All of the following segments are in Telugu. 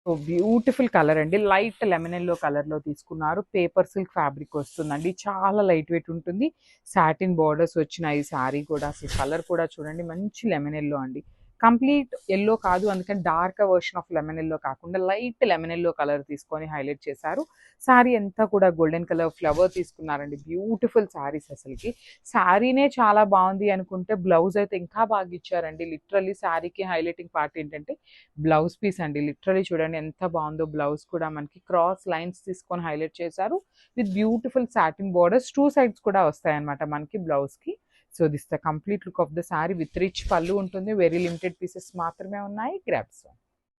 సో బ్యూటిఫుల్ కలర్ అండి, లైట్ లెమన్ ఎల్లో కలర్ లో తీసుకున్నారు. పేపర్ సిల్క్ ఫ్యాబ్రిక్ వస్తుందండి, చాలా లైట్ వెయిట్ ఉంటుంది. సాటిన్ బోర్డర్స్ వచ్చినాయి. శారీ కూడా అసలు కలర్ కూడా చూడండి, మంచి లెమన్ ఎల్లో అండి. కంప్లీట్ ఎల్లో కాదు, అందుకని dark version of lemon yellow కాకుండా లైట్ లెమన్ ఎల్లో కలర్ తీసుకొని హైలైట్ చేశారు. శారీ అంతా కూడా గోల్డెన్ కలర్ ఫ్లవర్ తీసుకున్నారండి. బ్యూటిఫుల్ శారీస్ అసలుకి. శారీనే చాలా బాగుంది అనుకుంటే బ్లౌజ్ అయితే ఇంకా బాగా ఇచ్చారండి. లిటరల్లీ శారీకి హైలైటింగ్ పార్ట్ ఏంటంటే బ్లౌజ్ పీస్ అండి. లిటరలీ చూడండి ఎంత బాగుందో. బ్లౌజ్ కూడా మనకి క్రాస్ లైన్స్ తీసుకొని హైలైట్ చేశారు with beautiful satin borders. Two sides కూడా వస్తాయి అనమాట మనకి బ్లౌజ్ కి. So this the complete look of the sari with rich పళ్ళు ఉంటుంది. వెరీ లిమిటెడ్ పీసెస్ మాత్రమే ఉన్నాయి. గ్రాబ్స్.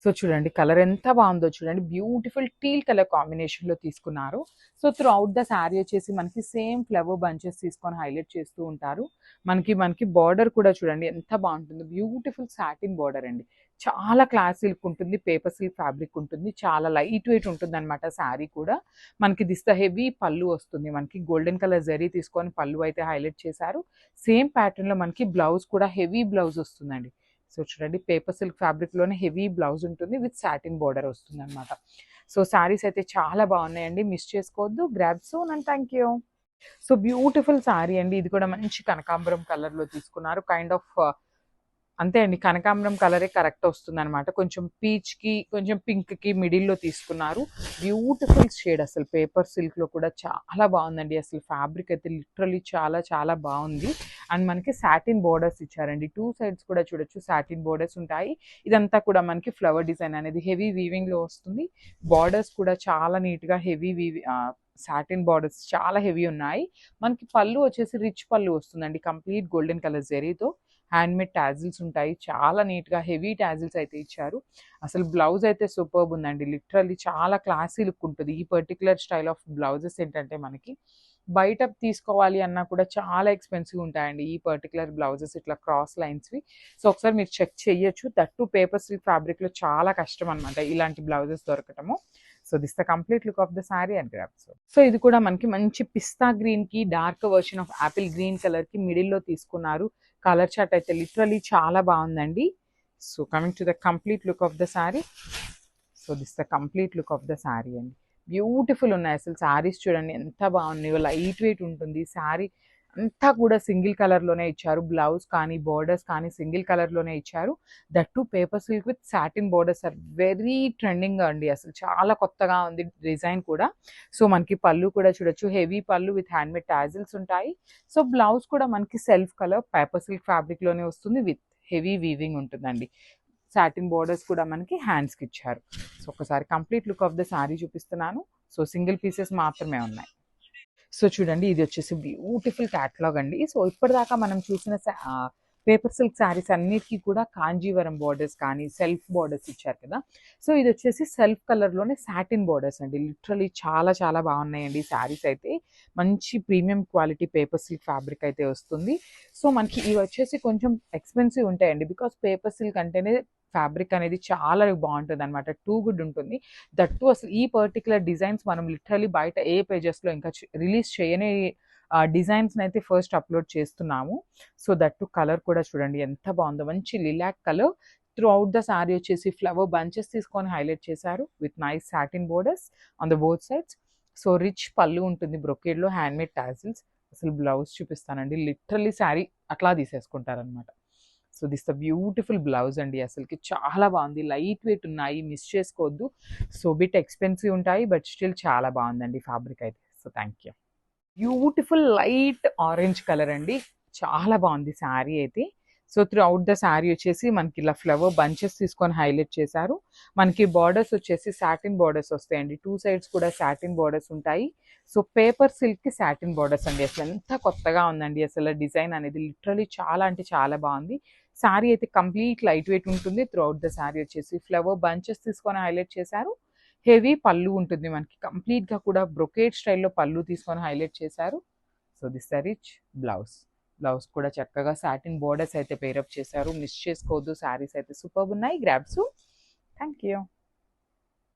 సో చూడండి కలర్ ఎంత బాగుందో చూడండి, బ్యూటిఫుల్ టీల్ కలర్ కాంబినేషన్ లో తీసుకున్నారు. So through out the saree వచ్చేసి మనకి సేమ్ ఫ్లవర్ బంచెస్ తీసుకొని హైలైట్ చేస్తూ ఉంటారు. మనకి బార్డర్ కూడా చూడండి ఎంత బాగుంటుంది. బ్యూటిఫుల్ సాటిన్ బార్డర్ అండి, చాలా క్లాస్ సిల్క్ ఉంటుంది, పేపర్ సిల్క్ ఫ్యాబ్రిక్ ఉంటుంది, చాలా లైట్ వెయిట్ ఉంటుంది అనమాట. శారీ కూడా మనకి దిస్ ద హెవీ పళ్ళు వస్తుంది. మనకి గోల్డెన్ కలర్ జరీ తీసుకొని పళ్ళు అయితే హైలైట్ చేశారు. సేమ్ ప్యాటర్న్ లో మనకి బ్లౌజ్ కూడా హెవీ బ్లౌజ్ వస్తుందండి. సో చూడండి పేపర్ సిల్క్ ఫ్యాబ్రిక్ లోనే హెవీ బ్లౌజ్ ఉంటుంది విత్ సాటిన్ బోర్డర్ వస్తుంది అనమాట. సో శారీస్ అయితే చాలా బాగున్నాయండి, మిస్ చేసుకోవద్దు. Grab soon and thank you. So beautiful sari అండి, ఇది కూడా మంచి కనకాంబరం కలర్ లో తీసుకున్నారు. కైండ్ ఆఫ్ అంతే అండి, కనకాంబరం కలరే కరెక్ట్ వస్తుంది అనమాట. కొంచెం పీచ్ కి కొంచెం పింక్ కి మిడిల్ లో తీసుకున్నారు. బ్యూటిఫుల్ షేడ్, అసలు పేపర్ సిల్క్ లో కూడా చాలా బాగుందండి. అసలు ఫ్యాబ్రిక్ అయితే లిటరలీ చాలా చాలా బాగుంది. అండ్ మనకి సాటిన్ బోర్డర్స్ ఇచ్చారండి. టూ సైడ్స్ కూడా చూడొచ్చు సాటిన్ బోర్డర్స్ ఉంటాయి. ఇదంతా కూడా మనకి ఫ్లవర్ డిజైన్ అనేది హెవీ వీవింగ్ లో వస్తుంది. బార్డర్స్ కూడా చాలా నీట్ గా హెవీ సాటిన్ బార్డర్స్ చాలా హెవీ ఉన్నాయి. మనకి పళ్ళు వచ్చేసి రిచ్ పళ్ళు వస్తుందండి, కంప్లీట్ గోల్డెన్ కలర్ జరీతో. హ్యాండ్మేడ్ టాజిల్స్ ఉంటాయి, చాలా నీట్ గా హెవీ టాజిల్స్ అయితే ఇచ్చారు. అసలు బ్లౌజ్ అయితే సూపర్బ్ ఉందండి. లిటరల్లీ చాలా క్లాసీ లుక్ ఉంటుంది. ఈ పర్టికులర్ స్టైల్ ఆఫ్ బ్లౌజెస్ ఏంటంటే మనకి బయట తీసుకోవాలి అన్నా కూడా చాలా ఎక్స్పెన్సివ్ ఉంటాయండి ఈ పర్టికులర్ బ్లౌజెస్, ఇట్లా క్రాస్ లైన్స్వి. సో ఒకసారి మీరు చెక్ చేయొచ్చు. దట్టు పేపర్ సిల్క్ ఫ్యాబ్రిక్ లో చాలా కష్టం అనమాట ఇలాంటి బ్లౌజెస్ దొరకటము. So this the complete look of the saree and grab. So ఇది కూడా మనకి మంచి పిస్తా గ్రీన్ కి dark version of apple green colour కి మిడిల్ లో తీసుకున్నారు. కలర్ చార్ట్ అయితే లిటరలీ చాలా బాగుందండి. So coming to the complete look of the saree. So this the complete look of the saree అండి. బ్యూటిఫుల్ ఉన్నాయి అసలు శారీస్ చూడండి ఎంత బాగున్నాయో. లైట్ వెయిట్ ఉంటుంది శారీ అంతా కూడా సింగిల్ కలర్ లోనే ఇచ్చారు. బ్లౌజ్ కానీ బోర్డర్స్ కానీ సింగిల్ కలర్ లోనే ఇచ్చారు. That too paper silk with satin borders are very trending అండి. అసలు చాలా కొత్తగా ఉంది డిజైన్ కూడా. సో మనకి పళ్ళు కూడా చూడొచ్చు, హెవీ పళ్ళు విత్ హ్యాండ్మేడ్ టాజిల్స్ ఉంటాయి. సో బ్లౌజ్ కూడా మనకి self colour paper silk fabric లోనే వస్తుంది విత్ హెవీ వీవింగ్ ఉంటుందండి. సాటిన్ బోర్డర్స్ కూడా మనకి హ్యాండ్స్కి ఇచ్చారు. సో ఒకసారి complete look of the saree చూపిస్తున్నాను. సో సింగిల్ పీసెస్ మాత్రమే ఉన్నాయి. సో చూడండి ఇది వచ్చేసి బ్యూటిఫుల్ క్యాటలాగ్ అండి. సో ఇప్పటిదాకా మనం చూసిన పేపర్ సిల్క్ శారీస్ అన్నిటికీ కూడా కాంజీవరం బోర్డర్స్ కానీ సెల్ఫ్ బోర్డర్స్ ఇచ్చారు కదా. సో ఇది వచ్చేసి సెల్ఫ్ కలర్లోనే సాటిన్ బోర్డర్స్ అండి. లిటరలీ చాలా చాలా బాగున్నాయండి ఈ శారీస్ అయితే. మంచి premium quality paper silk fabric అయితే వస్తుంది. సో మనకి ఇవి వచ్చేసి కొంచెం ఎక్స్పెన్సివ్ ఉంటాయండి, బికాస్ పేపర్ సిల్క్ అంటేనే ఫ్యాబ్రిక్ అనేది చాలా బాగుంటుంది అనమాట. టూ గుడ్ ఉంటుంది. దట్టు అసలు ఈ పర్టికులర్ డిజైన్స్ మనం లిటరలీ బయట ఏ పేజెస్లో ఇంకా రిలీజ్ చేయని డిజైన్స్ అయితే ఫస్ట్ అప్లోడ్ చేస్తున్నాము. సో దట్టు కలర్ కూడా చూడండి ఎంత బాగుందో, మంచి lilac colour. Throughout the saree వచ్చేసి ఫ్లవర్ బంచెస్ తీసుకొని హైలైట్ చేశారు with nice satin borders on the both sides. So rich పళ్ళు ఉంటుంది బ్రొకేడ్లో, హ్యాండ్మేడ్ టాజిల్స్. అసలు బ్లౌజ్ చూపిస్తానండి, లిటరల్లీ శారీ అట్లా తీసేసుకుంటారనమాట. So this the beautiful blouse అండి. అసలుకి చాలా బాగుంది, లైట్ వెయిట్ ఉన్నాయి, మిస్ చేసుకోవద్దు. సో బిట్ ఎక్స్పెన్సివ్ ఉంటాయి బట్ స్టిల్ చాలా బాగుందండి ఫ్యాబ్రిక్ అయితే. So thank you. Beautiful light orange colour అండి, చాలా బాగుంది శారీ అయితే. So through out the saree వచ్చేసి మనకి ఇలా ఫ్లవర్ బంచెస్ తీసుకొని హైలైట్ చేశారు. మనకి బార్డర్స్ వచ్చేసి సాటిన్ బార్డర్స్ వస్తాయండి. టూ సైడ్స్ కూడా సాటిన్ బార్డర్స్ ఉంటాయి. సో పేపర్ సిల్క్ కి సాటిన్ బార్డర్స్ అండి. అసలు ఎంత కొత్తగా ఉందండి అసలు డిజైన్ అనేది. లిటరలీ చాలా అంటే చాలా బాగుంది. శారీ అయితే కంప్లీట్ లైట్ వెయిట్ ఉంటుంది. త్రూ అవుట్ ద శారీ వచ్చేసి ఫ్లవర్ బంచెస్ తీసుకొని హైలైట్ చేశారు. హెవీ పళ్ళు ఉంటుంది మనకి, కంప్లీట్ గా కూడా బ్రొకేడ్ స్టైల్లో పళ్ళు తీసుకొని హైలైట్ చేశారు. So this the rich blouse. Blouse కూడా చక్కగా సాటిన్ బోర్డర్స్ అయితే పేరప్ చేశారు. మిస్ చేసుకోవద్దు, శారీస్ అయితే సూపర్ ఉన్నాయి. గ్రాబ్స్. Thank you.